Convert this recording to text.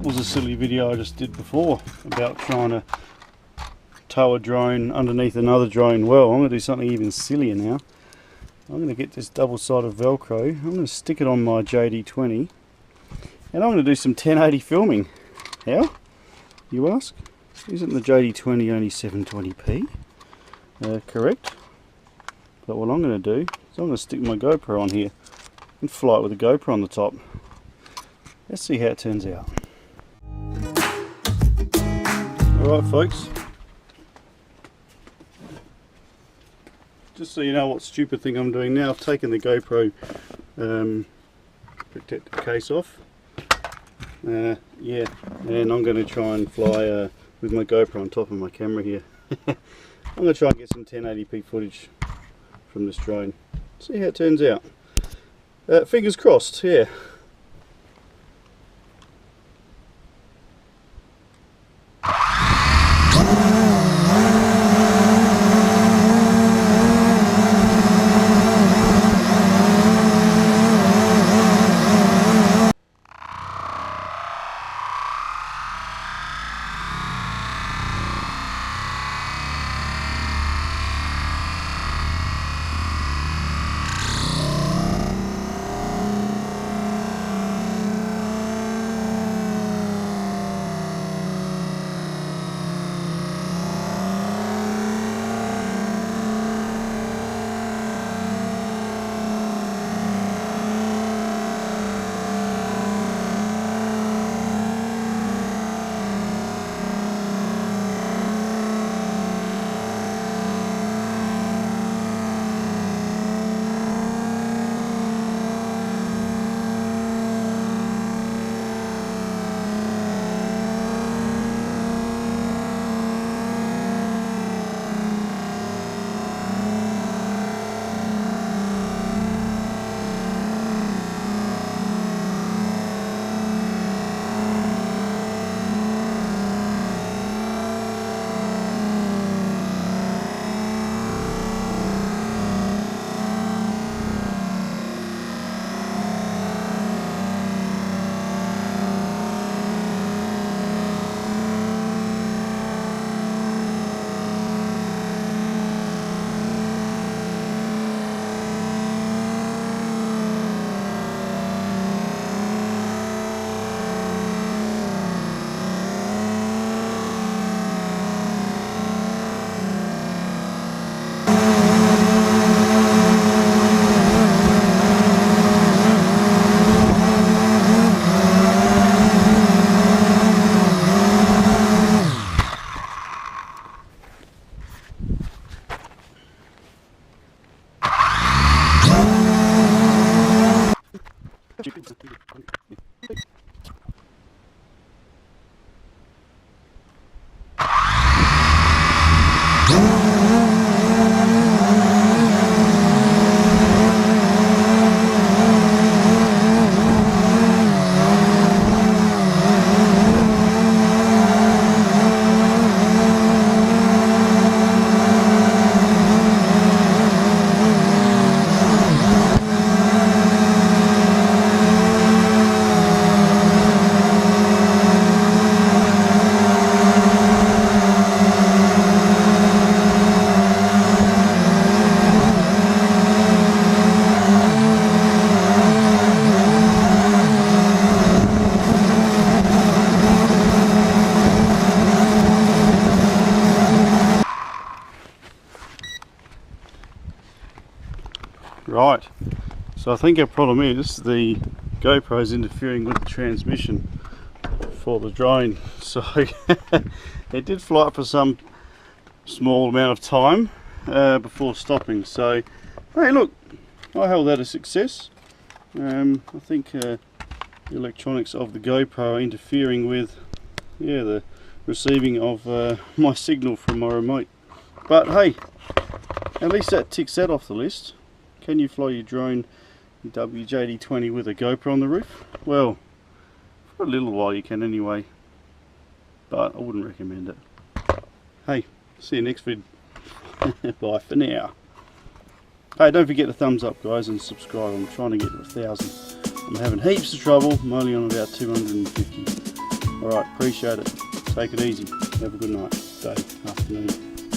was a silly video I just did before about trying to tow a drone underneath another drone. Well, I'm going to do something even sillier now. I'm going to get this double-sided Velcro. I'm going to stick it on my JD20 and I'm going to do some 1080 filming. How, you ask? Isn't the JD20 only 720p? Correct. But what I'm going to do is I'm going to stick my GoPro on here and fly it with a GoPro on the top. Let's see how it turns out. Alright folks, just so you know what stupid thing I'm doing now, I've taken the GoPro protective case off. Yeah, and I'm going to try and fly with my GoPro on top of my camera here. I'm going to try and get some 1080p footage from this drone. See how it turns out. Fingers crossed, yeah. Right, so I think our problem is the GoPro is interfering with the transmission for the drone. So it did fly for some small amount of time before stopping. So hey, look, I held that a success. I think the electronics of the GoPro are interfering with the receiving of my signal from my remote. But hey, at least that ticks that off the list. Can you fly your drone JD20 with a GoPro on the roof? Well, for a little while you can anyway, but I wouldn't recommend it. Hey, see you next vid. Bye for now. Hey, don't forget to thumbs up guys and subscribe. I'm trying to get to 1,000. I'm having heaps of trouble. I'm only on about 250. Alright, appreciate it. Take it easy. Have a good night, day, afternoon.